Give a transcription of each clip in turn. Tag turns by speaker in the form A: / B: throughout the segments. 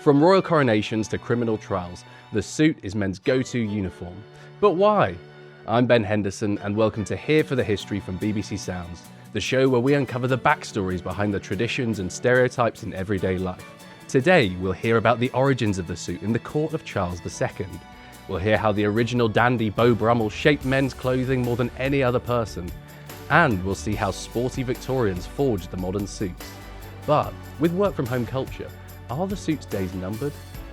A: From royal coronations to criminal trials, the suit is men's go-to uniform. But why? I'm Ben Henderson, and welcome to Here for the History from BBC Sounds, the show where we uncover the backstories behind the traditions and stereotypes in everyday life. Today, we'll hear about the origins of the suit in the court of Charles II. We'll hear how the original dandy Beau Brummell shaped men's clothing more than any other person. And we'll see how Sporty Victorians forged the modern suits. But with work-from-home culture, are the suits' days numbered?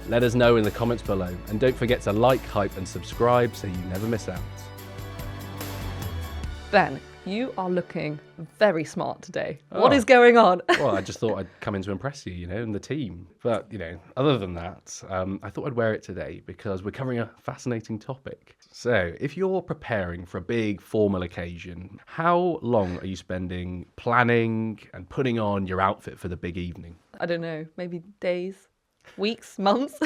A: Let us know in the comments below, and don't forget to like, hype and subscribe so you never miss out.
B: Ben, you are looking very smart today. What is going on?
A: Well, I just thought I'd come in to impress you, and the team. But, other than that, I thought I'd wear it today because we're covering a fascinating topic. So, if you're preparing for a big formal occasion, how long are you spending planning and putting on your outfit for the big evening?
B: I don't know, maybe days, weeks, months?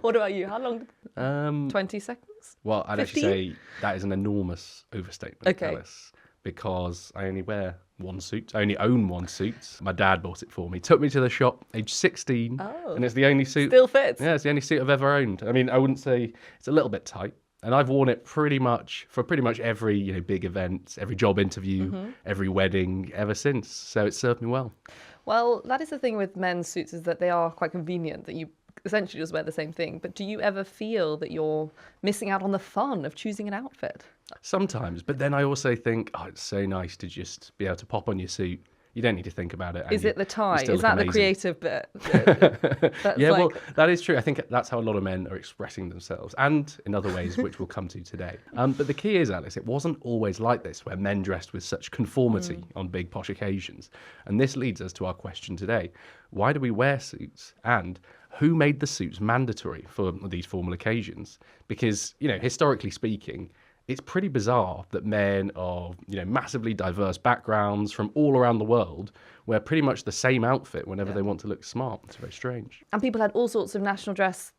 B: What about you? How long? 20 seconds?
A: Well, I'd
B: 15?
A: actually say that is an enormous overstatement,
B: Okay.
A: Alice, because I only wear one suit. I only own one suit. My dad bought it for me. Took me to the shop, age 16, and it's the only suit.
B: Still fits?
A: Yeah, it's the only suit I've ever owned. I mean, I wouldn't say it's a little bit tight. And I've worn it pretty much every big event, every job interview, every wedding ever since. So it served me well.
B: Well, that is the thing with men's suits, is that they are quite convenient, that you essentially just wear the same thing. But do you ever feel that you're missing out on the fun of choosing an outfit?
A: Sometimes, but then I also think, it's so nice to just be able to pop on your suit. You don't need to think about it.
B: Is it the tie?
A: Is
B: that
A: amazing.
B: The creative bit?
A: Yeah, well, that is true. I think that's how a lot of men are expressing themselves, and in other ways, which we'll come to today. But the key is, Alice, it wasn't always like this, where men dressed with such conformity on big posh occasions. And this leads us to our question today. Why do we wear suits? And who made the suits mandatory for these formal occasions? Because, historically speaking, it's pretty bizarre that men of, massively diverse backgrounds from all around the world wear pretty much the same outfit whenever they want to look smart. It's very strange.
B: And people had all sorts of national dress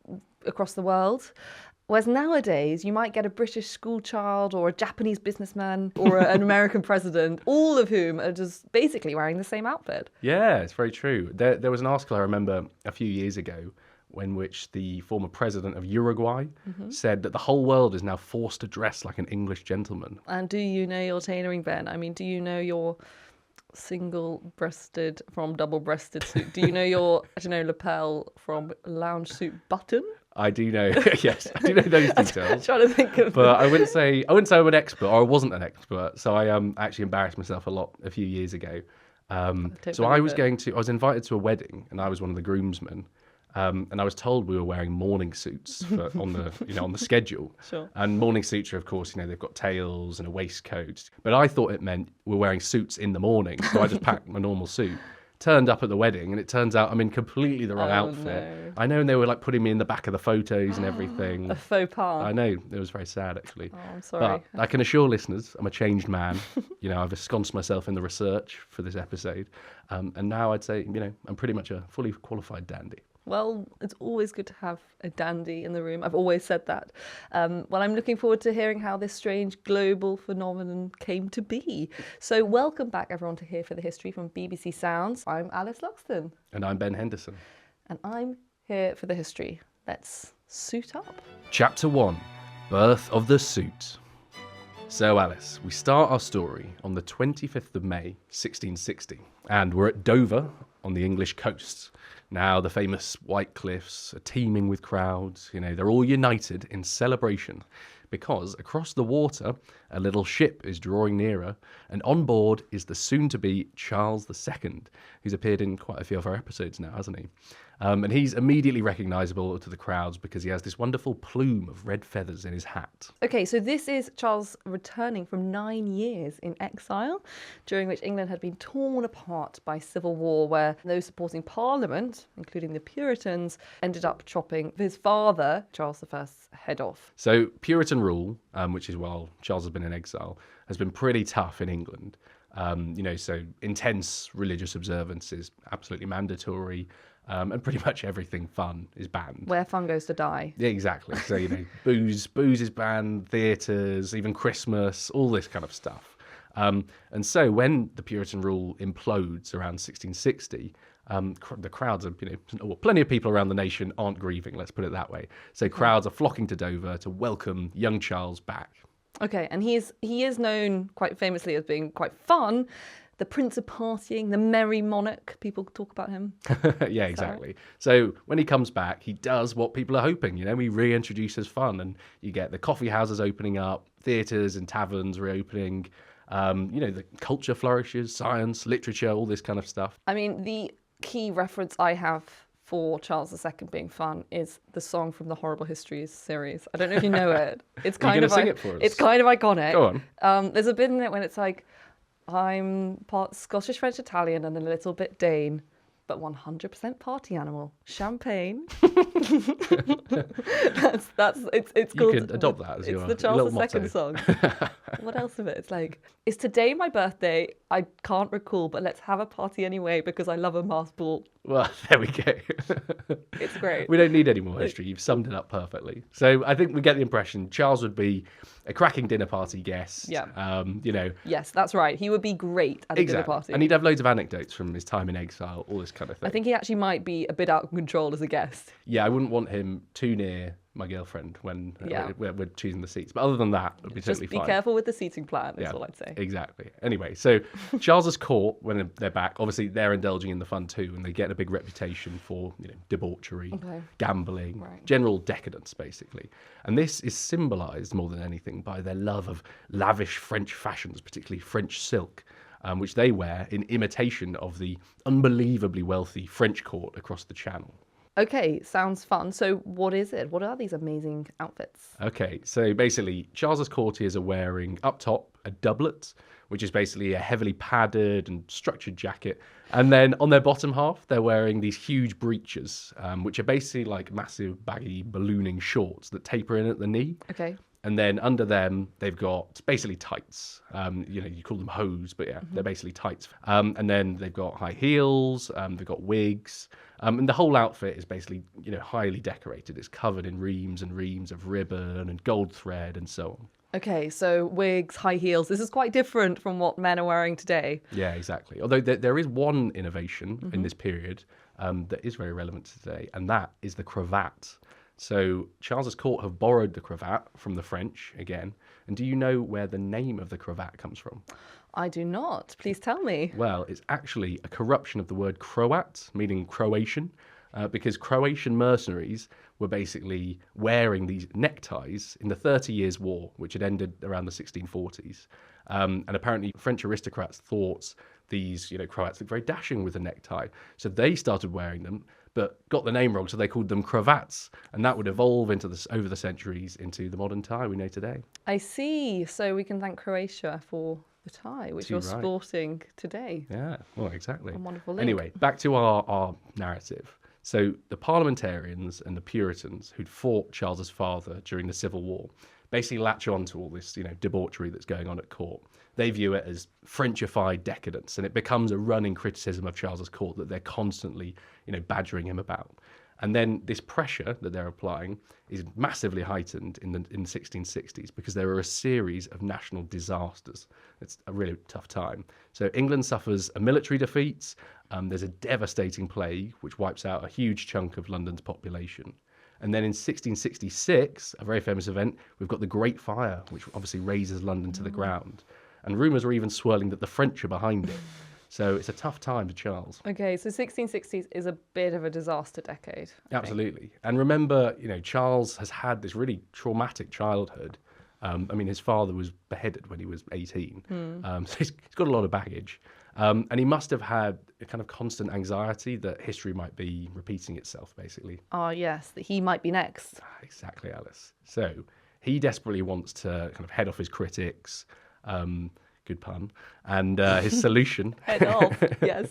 B: across the world. Whereas nowadays, you might get a British schoolchild or a Japanese businessman or an American president, all of whom are just basically wearing the same outfit.
A: Yeah, it's very true. There was an article I remember a few years ago in which the former president of Uruguay said that the whole world is now forced to dress like an English gentleman.
B: And do you know your tailoring, Ben? I mean, do you know your single-breasted from double-breasted suit? Do you know your, lapel from lounge suit button?
A: I do know, yes, I do know those details.
B: I'm trying to think of.
A: But I wouldn't say I'm an expert, or I wasn't an expert. So I actually embarrassed myself a lot a few years ago. So I was invited to a wedding, and I was one of the groomsmen. And I was told we were wearing morning suits on the schedule.
B: Sure.
A: And morning suits are, of course, they've got tails and a waistcoat. But I thought it meant we're wearing suits in the morning, so I just packed my normal suit. Turned up at the wedding, and it turns out I'm in completely the wrong outfit.
B: No.
A: I know, and they were putting me in the back of the photos and everything.
B: A faux pas.
A: I know, it was very sad actually.
B: Oh, I'm sorry.
A: But I can assure listeners, I'm a changed man. I've ensconced myself in the research for this episode, and now I'd say, I'm pretty much a fully qualified dandy.
B: Well, it's always good to have a dandy in the room. I've always said that. Well, I'm looking forward to hearing how this strange global phenomenon came to be. So welcome back, everyone, to Here for the History from BBC Sounds. I'm Alice Luxton.
A: And I'm Ben Henderson.
B: And I'm here for the history. Let's suit up.
A: Chapter 1, Birth of the Suit. So, Alice, we start our story on the 25th of May, 1660, and we're at Dover on the English coast. Now, the famous White Cliffs are teeming with crowds. They're all united in celebration because across the water, a little ship is drawing nearer, and on board is the soon-to-be Charles II, who's appeared in quite a few of our episodes now, hasn't he? And he's immediately recognisable to the crowds because he has this wonderful plume of red feathers in his hat.
B: Okay, so this is Charles returning from 9 years in exile, during which England had been torn apart by civil war, where those supporting Parliament, including the Puritans, ended up chopping his father, Charles I's, head off.
A: So Puritan rule, which is while Charles has been in exile, has been pretty tough in England. So intense religious observance is absolutely mandatory. And pretty much everything fun is banned.
B: Where fun goes to die.
A: Yeah, exactly. So, booze is banned, theatres, even Christmas, all this kind of stuff. And so when the Puritan rule implodes around 1660, The crowds are, well, plenty of people around the nation aren't grieving, let's put it that way. So crowds are flocking to Dover to welcome young Charles back.
B: Okay, and he is known quite famously as being quite fun, the Prince of Partying, the Merry Monarch. People talk about him.
A: Yeah, exactly. So when he comes back, he does what people are hoping. He reintroduces fun, and you get the coffee houses opening up, theatres and taverns reopening. The culture flourishes, science, literature, all this kind of stuff.
B: I mean, the key reference I have for Charles II being fun is the song from the Horrible Histories series. I don't know if you know it. It's kind of
A: sing it for us?
B: It's kind of iconic.
A: Go
B: on. There's a bit in it when it's like, I'm part Scottish, French, Italian, and a little bit Dane, but 100% party animal. Champagne. It's
A: You
B: called.
A: could adopt that as
B: it's the Charles II song. What else of it? It's like, is today my birthday? I can't recall, but let's have a party anyway because I love a masked ball.
A: Well, there we go.
B: It's great.
A: We don't need any more history. You've summed it up perfectly. So I think we get the impression Charles would be a cracking dinner party guest.
B: Yeah.
A: Yes,
B: that's right. He would be great at a dinner party.
A: And he'd have loads of anecdotes from his time in exile, all this kind of thing.
B: I think he actually might be a bit out of control as a guest.
A: Yeah, I wouldn't want him too near my girlfriend when we're choosing the seats. But other than that, it would be totally fine.
B: Just be careful with the seating plan, is all I'd say.
A: Exactly. Anyway, so Charles's court, when they're back, obviously they're indulging in the fun too, and they get a big reputation for debauchery, gambling, general decadence, basically. And this is symbolised more than anything by their love of lavish French fashions, particularly French silk, which they wear in imitation of the unbelievably wealthy French court across the Channel.
B: Okay, sounds fun. So what is it? What are these amazing outfits?
A: Okay, so basically Charles's courtiers are wearing up top a doublet, which is basically a heavily padded and structured jacket. And then on their bottom half, they're wearing these huge breeches, which are basically like massive baggy ballooning shorts that taper in at the knee.
B: Okay.
A: And then under them, they've got basically tights. You call them hose, but they're basically tights. And then they've got high heels, they've got wigs. And the whole outfit is basically, highly decorated. It's covered in reams and reams of ribbon and gold thread and so on.
B: Okay, so wigs, high heels. This is quite different from what men are wearing today.
A: Yeah, exactly. Although there is one innovation in this period that is very relevant to today, and that is the cravat. So Charles's court have borrowed the cravat from the French again. And do you know where the name of the cravat comes from?
B: I do not. Please tell me.
A: Well, it's actually a corruption of the word Croat, meaning Croatian, because Croatian mercenaries were basically wearing these neckties in the 30 Years' War, which had ended around the 1640s. And apparently French aristocrats thought these, Croats looked very dashing with a necktie. So they started wearing them, but got the name wrong, so they called them cravats. And that would evolve over the centuries into the modern tie we know today.
B: I see. So we can thank Croatia for the tie, which you're sporting today.
A: Yeah, well, exactly.
B: A wonderful link.
A: Anyway, back to our narrative. So the parliamentarians and the Puritans who'd fought Charles's father during the Civil War basically latch on to all this, debauchery that's going on at court. They view it as Frenchified decadence, and it becomes a running criticism of Charles's court that they're constantly, badgering him about. And then this pressure that they're applying is massively heightened in the 1660s because there are a series of national disasters. It's a really tough time. So England suffers a military defeat. There's a devastating plague which wipes out a huge chunk of London's population. And then in 1666, a very famous event, we've got the Great Fire, which obviously razes London to the ground. And rumours are even swirling that the French are behind it. So it's a tough time for Charles.
B: Okay, so 1660s is a bit of a disaster decade. I
A: Absolutely.
B: think.
A: And remember, Charles has had this really traumatic childhood. His father was beheaded when he was 18. So he's got a lot of baggage. And he must have had a kind of constant anxiety that history might be repeating itself, basically.
B: Ah, yes, that he might be next.
A: Exactly, Alice. So he desperately wants to kind of head off his critics. Good pun. And his solution...
B: Head off, yes.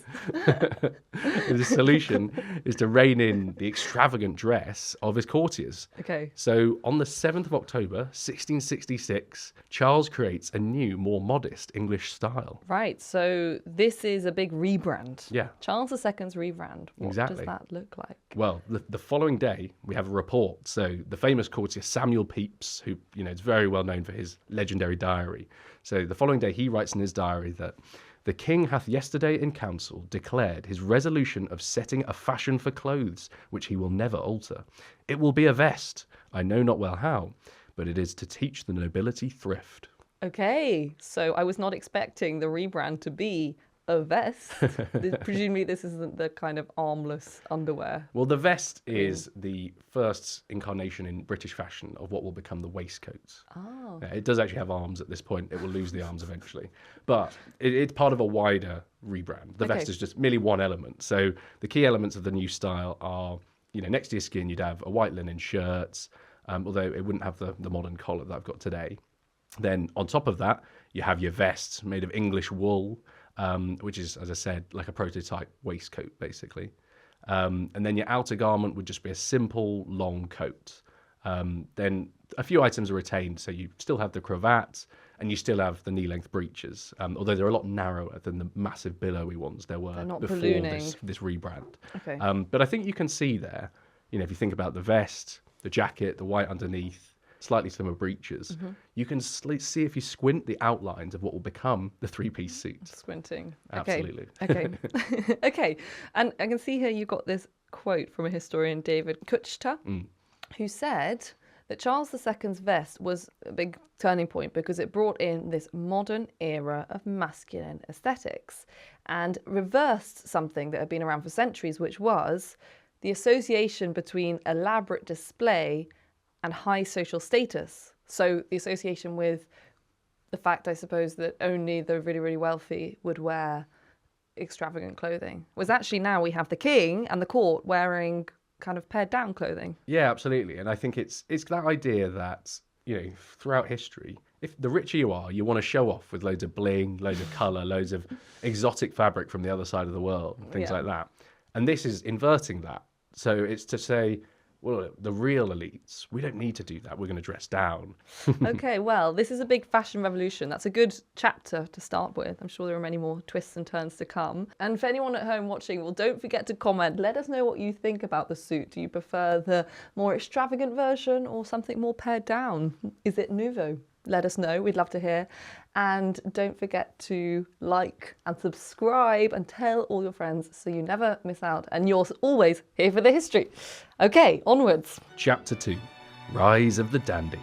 A: His solution is to rein in the extravagant dress of his courtiers.
B: Okay.
A: So on the 7th of October, 1666, Charles creates a new, more modest English style.
B: Right, so this is a big rebrand.
A: Yeah.
B: Charles II's rebrand. What does that look like?
A: Well, the following day, we have a report. So the famous courtier Samuel Pepys, who, is very well known for his legendary diary. So the following day, he writes in his diary that The king hath yesterday in council declared his resolution of setting a fashion for clothes, which he will never alter. It will be a vest, I know not well how, but it is to teach the nobility thrift.
B: Okay, so I was not expecting the rebrand to be a vest. Presumably this isn't the kind of armless underwear.
A: Well, the vest is the first incarnation in British fashion of what will become the waistcoat.
B: Oh.
A: Yeah, it does actually have arms at this point. It will lose the arms eventually. But it's part of a wider rebrand. The vest is just merely one element. So the key elements of the new style are, next to your skin, you'd have a white linen shirt, although it wouldn't have the modern collar that I've got today. Then on top of that, you have your vest made of English wool, which is, as I said, like a prototype waistcoat, basically. And then your outer garment would just be a simple long coat. Then a few items are retained, so you still have the cravat, and you still have the knee-length breeches, although they're a lot narrower than the massive billowy ones there were before this rebrand.
B: Okay.
A: But I think you can see there, if you think about the vest, the jacket, the white underneath, slightly slimmer breeches, you can see if you squint the outlines of what will become the three-piece suit.
B: Squinting.
A: Absolutely.
B: Okay. Okay. And I can see here you got this quote from a historian, David Kuchta, who said that Charles II's vest was a big turning point because it brought in this modern era of masculine aesthetics and reversed something that had been around for centuries, which was the association between elaborate display and high social status. So the association with the fact, I suppose, that only the really, really wealthy would wear extravagant clothing was actually now we have the king and the court wearing kind of pared down clothing.
A: Yeah, absolutely. And I think it's that idea that, throughout history, if the richer you are, you want to show off with loads of bling, loads of colour, loads of exotic fabric from the other side of the world, and things like that. And this is inverting that. So it's to say, well, the real elites, we don't need to do that. We're going to dress down.
B: Okay, well, this is a big fashion revolution. That's a good chapter to start with. I'm sure there are many more twists and turns to come. And for anyone at home watching, well, don't forget to comment. Let us know what you think about the suit. Do you prefer the more extravagant version or something more pared down? Is it nouveau? Let us know. We'd love to hear. And don't forget to like and subscribe and tell all your friends so you never miss out. And you're always here for the history. Okay, onwards.
A: Chapter 2, Rise of the Dandy.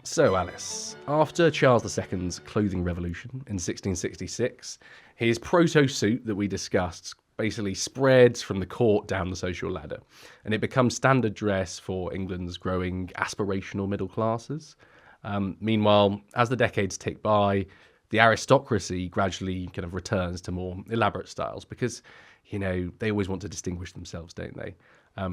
A: So, Alice, after Charles II's clothing revolution in 1666, his proto-suit that we discussed basically spreads from the court down the social ladder, and it becomes standard dress for England's growing aspirational middle classes. Meanwhile, as the decades tick by, the aristocracy gradually kind of returns to more elaborate styles because, they always want to distinguish themselves, don't they?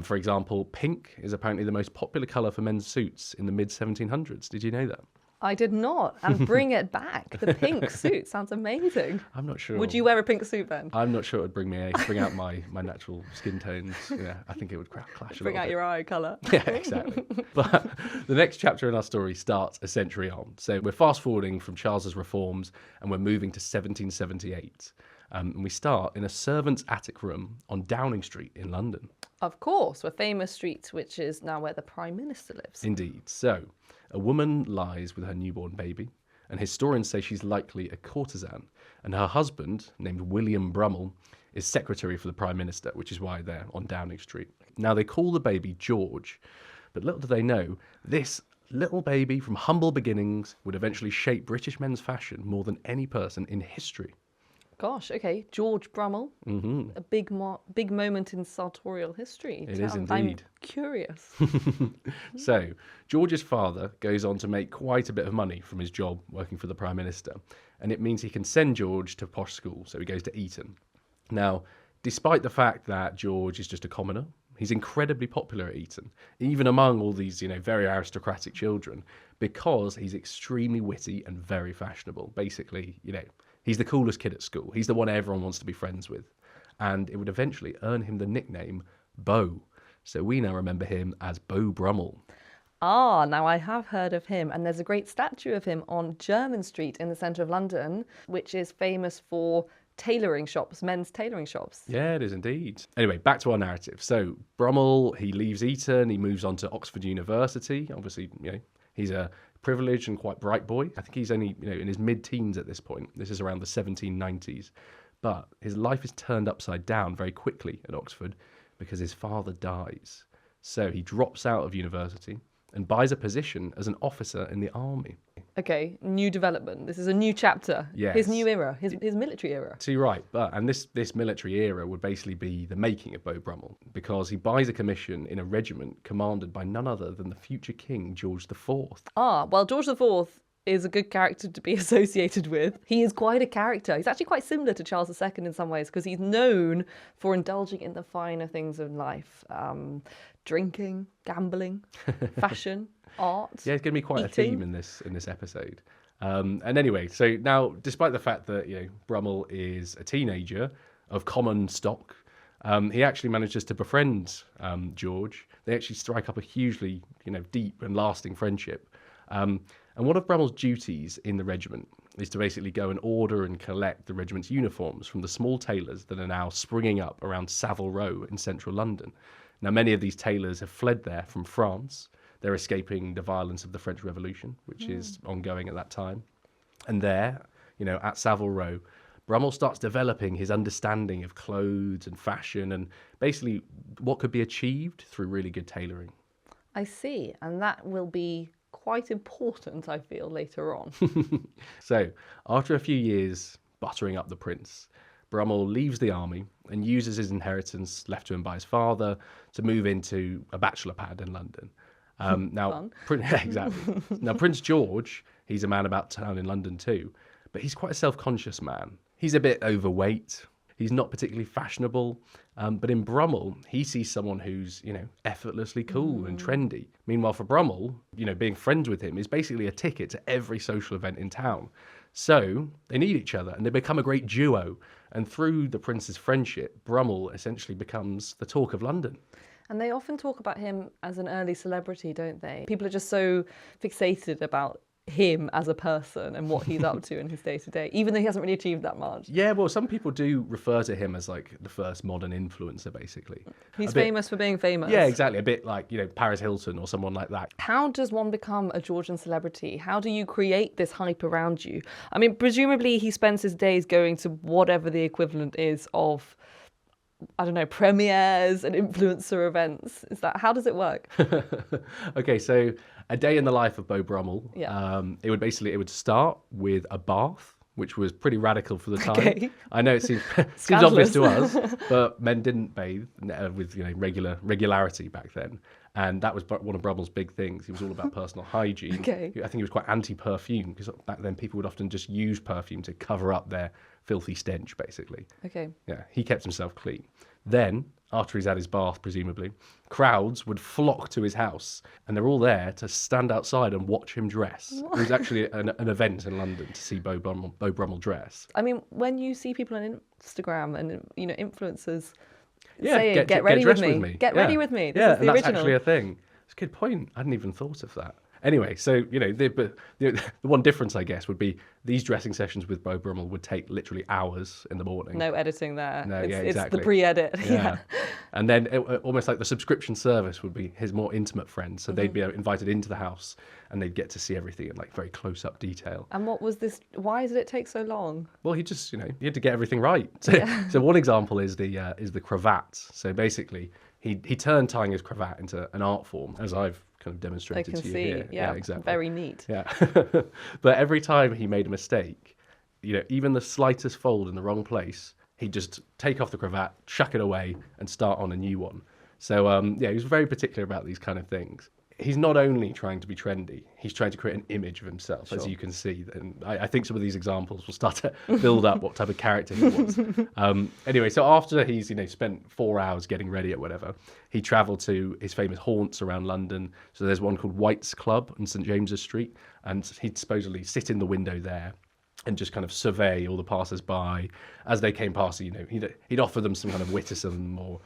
A: For example, pink is apparently the most popular colour for men's suits in the mid-1700s. Did you know that?
B: I did not. And bring it back. The pink suit sounds amazing.
A: I'm not sure.
B: Would you wear a pink suit then?
A: I'm not sure it would bring out my natural skin tones. Yeah, I think it would clash a little bit.
B: Bring out your eye colour.
A: Yeah, exactly. But the next chapter in our story starts a century on. So we're fast forwarding from Charles's reforms and we're moving to 1778. And we start in a servant's attic room on Downing Street in London.
B: Of course, a famous street, which is now where the Prime Minister lives.
A: Indeed. So a woman lies with her newborn baby, and historians say she's likely a courtesan, and her husband, named William Brummell, is secretary for the Prime Minister, which is why they're on Downing Street. Now, they call the baby George, but little do they know, this little baby from humble beginnings would eventually shape British men's fashion more than any person in history.
B: Gosh, okay, George Brummell, a big moment in sartorial history.
A: It is indeed.
B: I'm curious.
A: So, George's father goes on to make quite a bit of money from his job working for the Prime Minister, and it means he can send George to posh school, so he goes to Eton. Now, despite the fact that George is just a commoner, he's incredibly popular at Eton, even among all these, very aristocratic children, because he's extremely witty and very fashionable. Basically, he's the coolest kid at school. He's the one everyone wants to be friends with. And it would eventually earn him the nickname Beau. So we now remember him as Beau Brummell.
B: Ah, now I have heard of him, and there's a great statue of him on Jermyn Street in the centre of London, which is famous for tailoring shops, men's tailoring shops.
A: Yeah, it is indeed. Anyway, back to our narrative. So Brummell, he leaves Eton, he moves on to Oxford University. Obviously, he's a privileged and quite bright boy. I think he's only, in his mid-teens at this point. This is around the 1790s. But his life is turned upside down very quickly at Oxford because his father dies. So he drops out of university and buys a position as an officer in the army.
B: Okay, new development. This is a new chapter.
A: Yes.
B: His new era, his military era.
A: So you're right, and this military era would basically be the making of Beau Brummell, because he buys a commission in a regiment commanded by none other than the future King George IV.
B: Well, George IV is a good character to be associated with. He is quite a character. He's actually quite similar to Charles II in some ways, because he's known for indulging in the finer things of life. Drinking, gambling, fashion, art.
A: Yeah, it's going to be quite
B: eating.
A: a theme in this episode. And anyway, so now, despite the fact that Brummell is a teenager of common stock, he actually manages to befriend George. They actually strike up a hugely deep and lasting friendship. And one of Brummell's duties in the regiment is to basically go and order and collect the regiment's uniforms from the small tailors that are now springing up around Savile Row in central London. Now, many of these tailors have fled there from France. They're escaping the violence of the French Revolution, which is ongoing at that time. And there, at Savile Row, Brummell starts developing his understanding of clothes and fashion and basically what could be achieved through really good tailoring.
B: I see. And that will be quite important, I feel, later on.
A: So, after a few years buttering up the prince, Brummell leaves the army and uses his inheritance left to him by his father to move into a bachelor pad in London. Now, exactly. Now, Prince George, he's a man about town in London too, but he's quite a self-conscious man. He's a bit overweight. He's not particularly fashionable. But in Brummell, he sees someone who's, effortlessly cool and trendy. Meanwhile, for Brummell, being friends with him is basically a ticket to every social event in town. So they need each other and they become a great duo. And through the prince's friendship, Brummell essentially becomes the talk of London.
B: And they often talk about him as an early celebrity, don't they? People are just so fixated about him as a person and what he's up to in his day-to-day, even though he hasn't really achieved that much.
A: Yeah, well, some people do refer to him as like the first modern influencer, basically.
B: He's famous for being famous.
A: Yeah, exactly. A bit like, Paris Hilton or someone like that.
B: How does one become a Georgian celebrity? How do you create this hype around you? I mean, presumably he spends his days going to whatever the equivalent is of, I don't know, premieres and influencer events. How does it work?
A: Okay, so a day in the life of Beau Brummell.
B: Yeah.
A: It would start with a bath, which was pretty radical for the time.
B: Okay.
A: I know it seems obvious to us, but men didn't bathe with regularity back then. And that was one of Brummell's big things. He was all about personal hygiene.
B: Okay.
A: I think he was quite anti-perfume, because back then people would often just use perfume to cover up their filthy stench, basically.
B: Okay.
A: Yeah, he kept himself clean. Then, after he's had his bath, presumably, crowds would flock to his house, and they're all there to stand outside and watch him dress. What? It was actually an event in London to see Beau Brummell dress.
B: I mean, when you see people on Instagram and influencers
A: Yeah,
B: saying, get ready with me. Get ready with me. This is the
A: and that's
B: original.
A: actually a thing. It's a good point. I hadn't even thought of that. Anyway, so, the one difference, I guess, would be these dressing sessions with Beau Brummell would take literally hours in the morning.
B: No editing there.
A: No,
B: It's
A: exactly.
B: the pre-edit.
A: Yeah. And then almost like the subscription service would be his more intimate friends. So they'd be invited into the house and they'd get to see everything in like very close-up detail.
B: And what was this? Why did it take so long?
A: Well, he just, he had to get everything right. So one example is the cravat. So basically, he turned tying his cravat into an art form, as I've kind of demonstrated to you here.
B: Yeah,
A: exactly.
B: Very neat.
A: Yeah. But every time he made a mistake, even the slightest fold in the wrong place, he'd just take off the cravat, chuck it away, and start on a new one. So, he was very particular about these kind of things. He's not only trying to be trendy, he's trying to create an image of himself, as you can see. And I think some of these examples will start to build up what type of character he was. Anyway, so after he's spent 4 hours getting ready or whatever, he travelled to his famous haunts around London. So there's one called White's Club on St James's Street, and he'd supposedly sit in the window there and just kind of survey all the passers-by as they came past. He'd offer them some kind of witticism or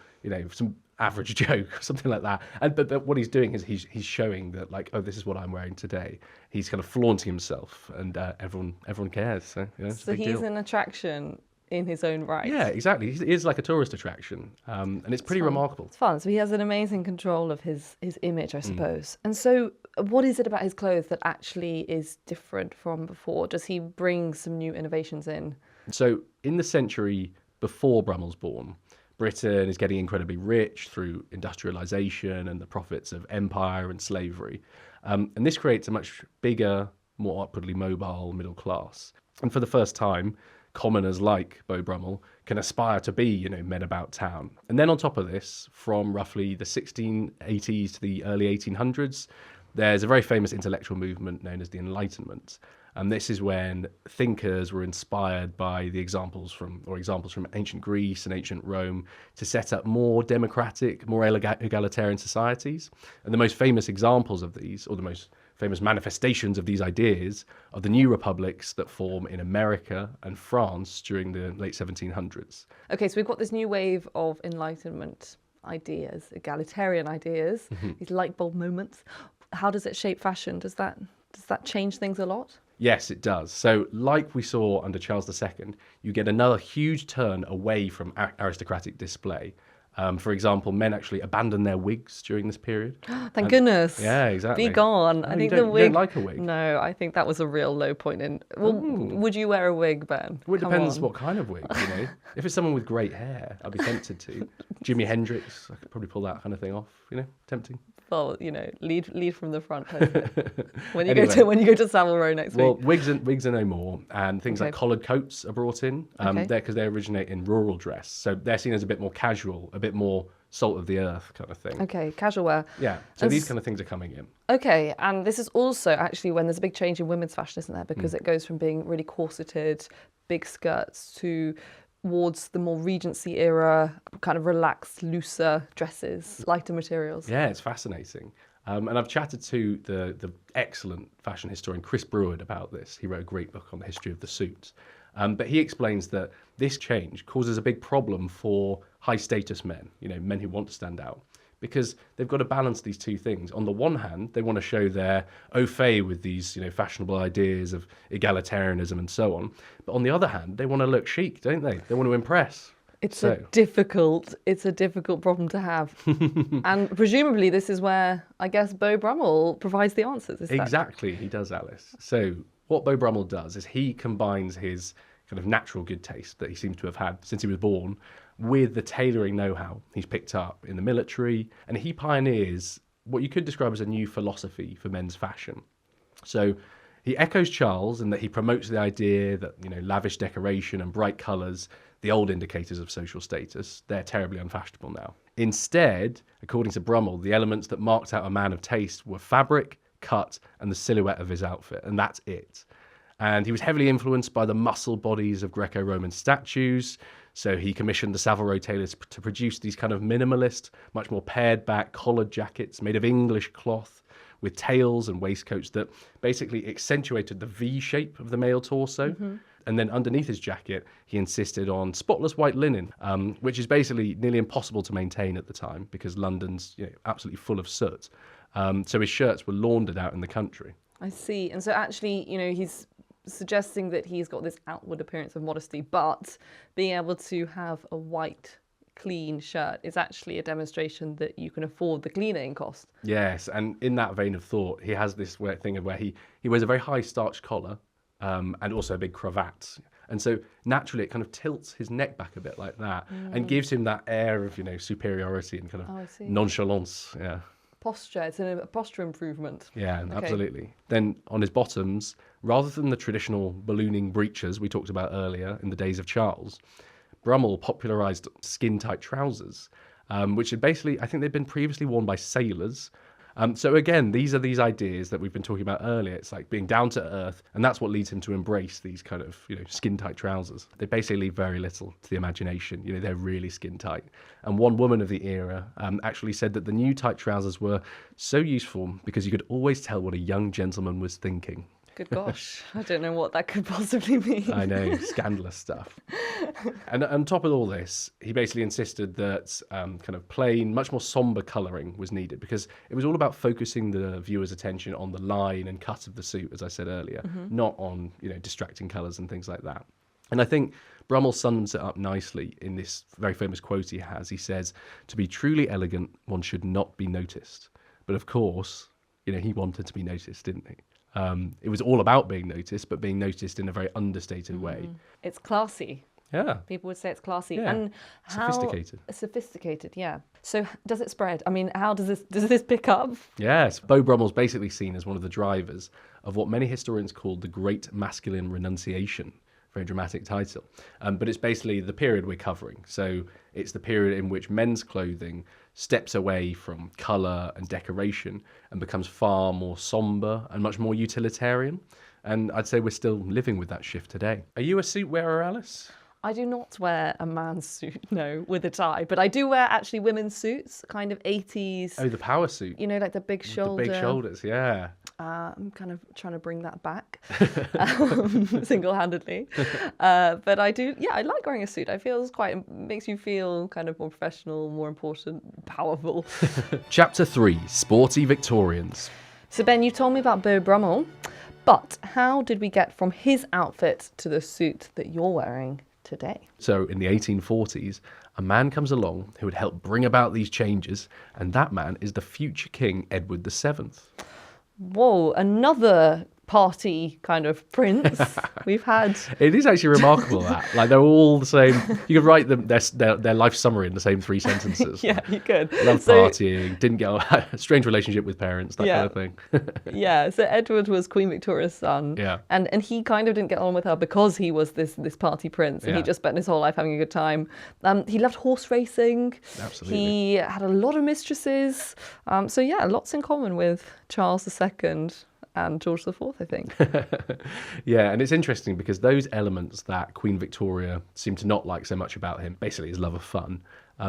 A: some average joke or something like that. And but what he's doing is he's showing that, like, oh, this is what I'm wearing today. He's kind of flaunting himself, and everyone cares. So,
B: so he's an attraction in his own right.
A: Yeah, exactly. He is like a tourist attraction, and it's pretty remarkable.
B: It's fun. So he has an amazing control of his image, I suppose. And so what is it about his clothes that actually is different from before? Does he bring some new innovations in?
A: So in the century before Brummell's born, Britain is getting incredibly rich through industrialization and the profits of empire and slavery. And this creates a much bigger, more upwardly mobile middle class. And for the first time, commoners like Beau Brummell can aspire to be, men about town. And then on top of this, from roughly the 1680s to the early 1800s, there's a very famous intellectual movement known as the Enlightenment. And this is when thinkers were inspired by the examples from ancient Greece and ancient Rome to set up more democratic, more egalitarian societies. And the most famous examples of these, or the most famous manifestations of these ideas, are the new republics that form in America and France during the late 1700s.
B: Okay, so we've got this new wave of Enlightenment ideas, egalitarian ideas, these light bulb moments. How does it shape fashion? Does that change things a lot?
A: Yes, it does. So like we saw under Charles II, you get another huge turn away from aristocratic display. For example, men actually abandon their wigs during this period.
B: Thank goodness.
A: Yeah, exactly.
B: Be gone.
A: No,
B: I think
A: you
B: the wig.
A: don't like a wig?
B: No, I think that was a real low point in. Well, would you wear a wig, Ben?
A: Well, it
B: Come
A: depends
B: on.
A: what kind of wig, If it's someone with great hair, I'd be tempted to. Jimi Hendrix, I could probably pull that kind of thing off, tempting.
B: Well, lead from the front. When you
A: Anyway.
B: when you go to Savile Row next
A: Well,
B: week.
A: wigs are no more, and things like collared coats are brought in.
B: Okay.
A: Because they originate in rural dress, so they're seen as a bit more casual, a bit more salt of the earth kind of thing.
B: Okay, casual wear.
A: Yeah, so these kind of things are coming in.
B: Okay, and this is also actually when there's a big change in women's fashion, isn't there? Because it goes from being really corseted, big skirts, towards the more Regency era, kind of relaxed, looser dresses, lighter materials.
A: Yeah, it's fascinating. And I've chatted to the excellent fashion historian Chris Breward about this. He wrote a great book on the history of the suit. But he explains that this change causes a big problem for high status men, men who want to stand out, because they've got to balance these two things. On the one hand, they want to show their au fait with these, fashionable ideas of egalitarianism and so on. But on the other hand, they want to look chic, don't they? They want to impress.
B: It's a difficult problem to have. And presumably this is where, I guess, Beau Brummell provides the answers.
A: Exactly, he does, Alice. So what Beau Brummell does is he combines his kind of natural good taste that he seems to have had since he was born with the tailoring know-how he's picked up in the military, and he pioneers what you could describe as a new philosophy for men's fashion. So he echoes Charles in that he promotes the idea that, lavish decoration and bright colours, the old indicators of social status, they're terribly unfashionable now. Instead, according to Brummell, the elements that marked out a man of taste were fabric, cut, and the silhouette of his outfit, and that's it. And he was heavily influenced by the muscle bodies of Greco-Roman statues, so he commissioned the Savile Row tailors to produce these kind of minimalist, much more pared-back collared jackets made of English cloth with tails and waistcoats that basically accentuated the V shape of the male torso. Mm-hmm. And then underneath his jacket, he insisted on spotless white linen, which is basically nearly impossible to maintain at the time because London's absolutely full of soot. So his shirts were laundered out in the country.
B: I see. And so actually, he's suggesting that he's got this outward appearance of modesty, but being able to have a white, clean shirt is actually a demonstration that you can afford the cleaning cost.
A: Yes, and in that vein of thought, he has this thing of where he wears a very high starched collar and also a big cravat. And so naturally it kind of tilts his neck back a bit like that and gives him that air of, superiority and kind of nonchalance. Yeah.
B: Posture, it's a posture improvement.
A: Yeah, okay. Absolutely. Then on his bottoms, rather than the traditional ballooning breeches we talked about earlier in the days of Charles, Brummell popularised skin-tight trousers, which had basically, I think they'd been previously worn by sailors. So again, these are these ideas that we've been talking about earlier. It's like being down to earth, and that's what leads him to embrace these kind of, skin-tight trousers. They basically leave very little to the imagination. They're really skin-tight. And one woman of the era actually said that the new tight trousers were so useful because you could always tell what a young gentleman was thinking.
B: Good gosh, I don't know what that could possibly mean.
A: I know, scandalous stuff. And on top of all this, he basically insisted that kind of plain, much more somber colouring was needed because it was all about focusing the viewer's attention on the line and cut of the suit, as I said earlier, not on, distracting colours and things like that. And I think Brummell sums it up nicely in this very famous quote he has. He says, "To be truly elegant, one should not be noticed." But of course, he wanted to be noticed, didn't he? It was all about being noticed, but being noticed in a very understated way.
B: It's classy.
A: Yeah.
B: People would say it's classy.
A: Yeah.
B: And
A: Sophisticated.
B: Sophisticated, yeah. So does it spread? I mean, how does this pick up?
A: Yes. Beau Brummell's basically seen as one of the drivers of what many historians call the Great Masculine Renunciation. Very dramatic title. But it's basically the period we're covering. So it's the period in which men's clothing steps away from colour and decoration and becomes far more sombre and much more utilitarian. And I'd say we're still living with that shift today. Are you a suit wearer, Alice?
B: I do not wear a man's suit, no, with a tie, but I do wear actually women's suits, kind of 80s.
A: Oh, the power suit.
B: Like the big shoulder.
A: The big shoulders, yeah.
B: I'm kind of trying to bring that back single-handedly. But I do, I like wearing a suit. I feel makes you feel kind of more professional, more important, powerful.
A: Chapter 3, Sporty Victorians.
B: So Ben, you told me about Beau Brummell, but how did we get from his outfit to the suit that you're wearing today?
A: So in the 1840s, a man comes along who would help bring about these changes, and that man is the future King Edward VII.
B: Whoa, another party kind of prince we've had.
A: It is actually remarkable that, like, they're all the same. You could write them their life summary in the same 3 sentences.
B: Yeah, you could.
A: Loved partying, didn't get a strange relationship with parents, that kind of thing.
B: Yeah, so Edward was Queen Victoria's son.
A: Yeah.
B: And he kind of didn't get on with her because he was this party prince, and he just spent his whole life having a good time. He loved horse racing.
A: Absolutely.
B: He had a lot of mistresses. So yeah, lots in common with Charles II and George IV, I think.
A: Yeah, and it's interesting because those elements that Queen Victoria seemed to not like so much about him, basically his love of fun,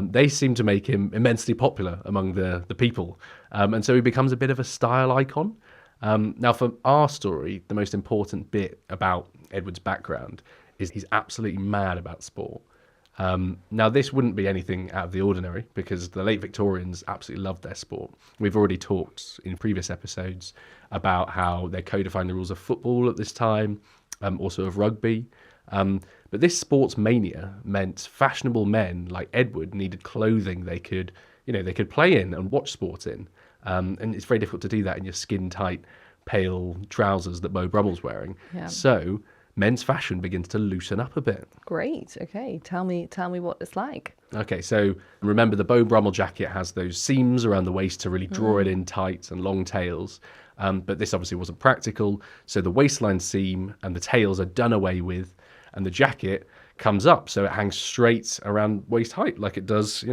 A: they seem to make him immensely popular among the people. And so he becomes a bit of a style icon. Now, for our story, the most important bit about Edward's background is he's absolutely mad about sport. Now, this wouldn't be anything out of the ordinary because the late Victorians absolutely loved their sport. We've already talked in previous episodes about how they codified the rules of football at this time, also of rugby. But this sports mania meant fashionable men like Edward needed clothing they could play in and watch sport in. And it's very difficult to do that in your skin-tight, pale trousers that Beau Brummell's wearing. Yeah. So men's fashion begins to loosen up a bit. Great.
B: Okay. Tell me what it's like.
A: Okay, so remember the Beau Brummell jacket has those seams around the waist to really draw it in tight and long tails. But this obviously wasn't practical. So the waistline seam and the tails are done away with, and the jacket comes up so it hangs straight around waist height like it does,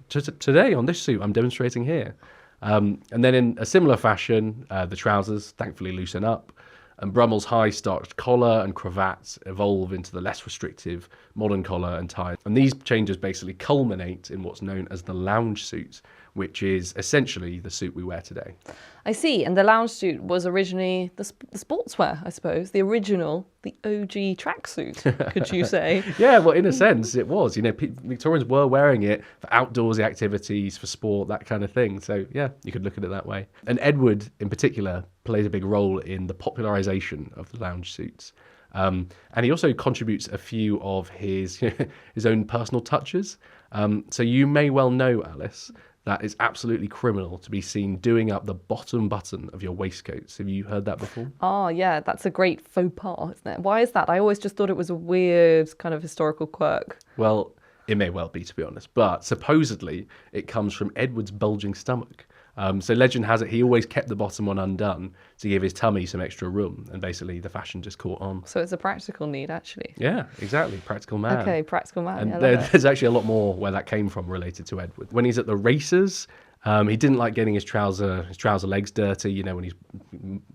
A: today on this suit I'm demonstrating here. And then in a similar fashion, the trousers thankfully loosen up. And Brummell's high-starched collar and cravat evolve into the less restrictive modern collar and tie. And these changes basically culminate in what's known as the lounge suit, which is essentially the suit we wear today.
B: I see. And the lounge suit was originally the sportswear, I suppose, the OG tracksuit, could you say?
A: Yeah, well, in a sense, it was. Victorians were wearing it for outdoorsy activities, for sport, that kind of thing. So, yeah, you could look at it that way. And Edward, in particular, played a big role in the popularisation of the lounge suits. And he also contributes a few of his own personal touches. So you may well know, Alice, that it's absolutely criminal to be seen doing up the bottom button of your waistcoats. Have you heard that before?
B: Oh, yeah, that's a great faux pas, isn't it? Why is that? I always just thought it was a weird kind of historical quirk.
A: Well, it may well be, to be honest, but supposedly it comes from Edward's bulging stomach. So legend has it he always kept the bottom one undone to give his tummy some extra room, and basically the fashion just caught on.
B: So it's a practical need, actually.
A: Yeah, exactly. Practical man.
B: Okay, practical man.
A: And there's actually a lot more where that came from related to Edward. When he's at the races, he didn't like getting his trouser legs dirty, when he's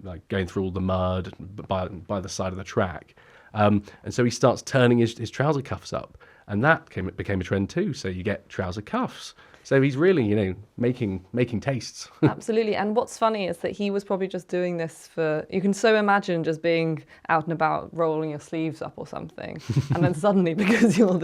A: like going through all the mud by the side of the track. And so he starts turning his trouser cuffs up, and that became a trend too. So you get trouser cuffs. So he's really, making tastes.
B: Absolutely. And what's funny is that he was probably just doing this you can so imagine just being out and about, rolling your sleeves up or something. And then suddenly, because you're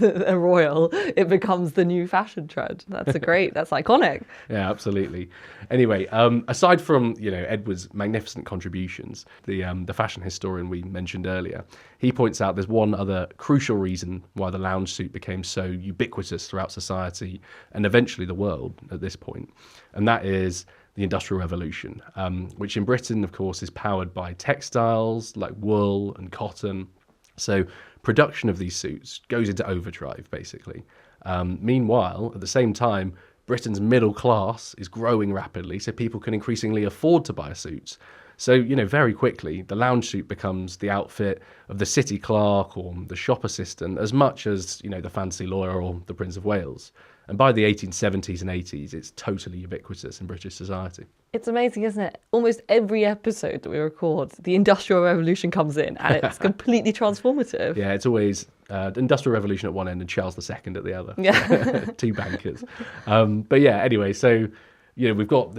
B: a royal, it becomes the new fashion trend. That's iconic.
A: Yeah, absolutely. Anyway, aside from, Edward's magnificent contributions, the fashion historian we mentioned earlier, he points out there's one other crucial reason why the lounge suit became so ubiquitous throughout society and eventually the world at this point. And that is the Industrial Revolution, which in Britain, of course, is powered by textiles like wool and cotton. So production of these suits goes into overdrive, basically. Meanwhile, at the same time, Britain's middle class is growing rapidly, so people can increasingly afford to buy suits. So, very quickly, the lounge suit becomes the outfit of the city clerk or the shop assistant as much as, the fancy lawyer or the Prince of Wales. And by the 1870s and 80s, it's totally ubiquitous in British society.
B: It's amazing, isn't it? Almost every episode that we record, the Industrial Revolution comes in and it's completely transformative.
A: Yeah, it's always Industrial Revolution at one end and Charles II at the other.
B: Yeah.
A: Two bankers. But yeah, anyway, so... we've got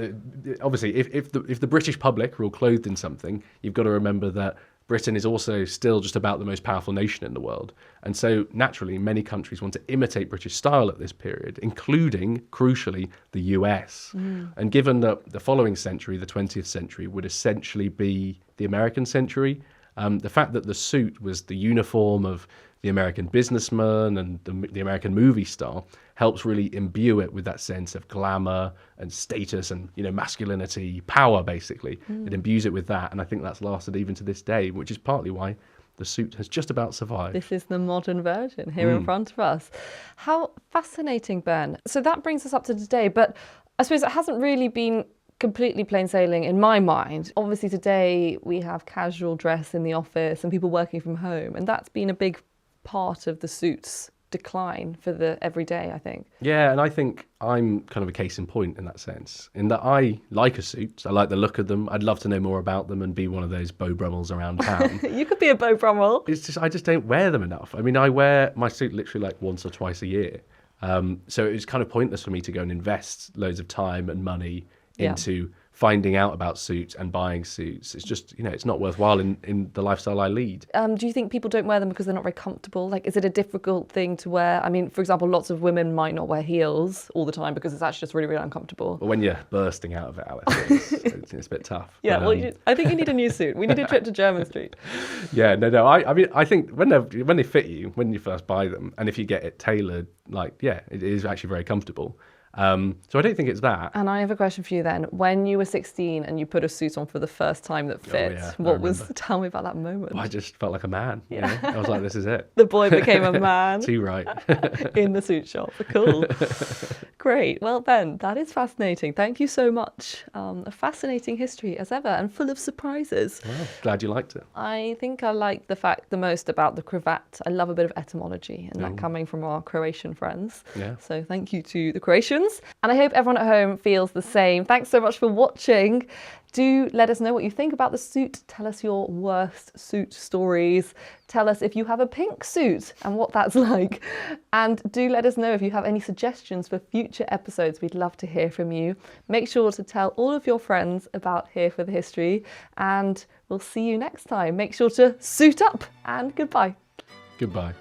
A: obviously if the British public are all clothed in something, you've got to remember that Britain is also still just about the most powerful nation in the world. And so naturally, many countries want to imitate British style at this period, including, crucially, the US. And given that the following century, the 20th century, would essentially be the American century, the fact that the suit was the uniform of the American businessman and the American movie star helps really imbue it with that sense of glamour and status and, masculinity, power, basically. It imbues it with that. And I think that's lasted even to this day, which is partly why the suit has just about survived.
B: This is the modern version here in front of us. How fascinating, Ben. So that brings us up to today. But I suppose it hasn't really been completely plain sailing in my mind. Obviously, today we have casual dress in the office and people working from home. And that's been a big part of the suit's decline for the everyday, I think. Yeah,
A: and I think I'm kind of a case in point in that sense, in that I like a suit. I like the look of them. I'd love to know more about them and be one of those Beau Brummells around town.
B: You could be a Beau Brummell.
A: It's just, I just don't wear them enough. I mean, I wear my suit literally like once or twice a year. So it was kind of pointless for me to go and invest loads of time and money into finding out about suits and buying suits. It's just, it's not worthwhile in the lifestyle I lead.
B: Do you think people don't wear them because they're not very comfortable? Like, is it a difficult thing to wear? I mean, for example, lots of women might not wear heels all the time because it's actually just really, really uncomfortable.
A: But when you're bursting out of it, Alice, it's a bit tough.
B: Yeah, but, I think you need a new suit. We need a trip to Jermyn Street.
A: Yeah, no. I mean, I think when they fit you, when you first buy them, and if you get it tailored, it is actually very comfortable. So I don't think it's that.
B: And I have a question for you then. When you were 16 and you put a suit on for the first time that fit, tell me about that moment.
A: Well, I just felt like a man. I was like, this is it.
B: The boy became a man.
A: Too right.
B: In the suit shop. Cool. Great. Well, Ben, that is fascinating. Thank you so much. A fascinating history as ever and full of surprises.
A: Well, glad you liked it.
B: I think I like the fact the most about the cravat. I love a bit of etymology and that coming from our Croatian friends.
A: Yeah.
B: So thank you to the Croatians. And I hope everyone at home feels the same. Thanks so much for watching. Do let us know what you think about the suit. Tell us your worst suit stories. Tell us if you have a pink suit and what that's like. And do let us know if you have any suggestions for future episodes. We'd love to hear from you. Make sure to tell all of your friends about Here for the History. And we'll see you next time. Make sure to suit up and goodbye.
A: Goodbye.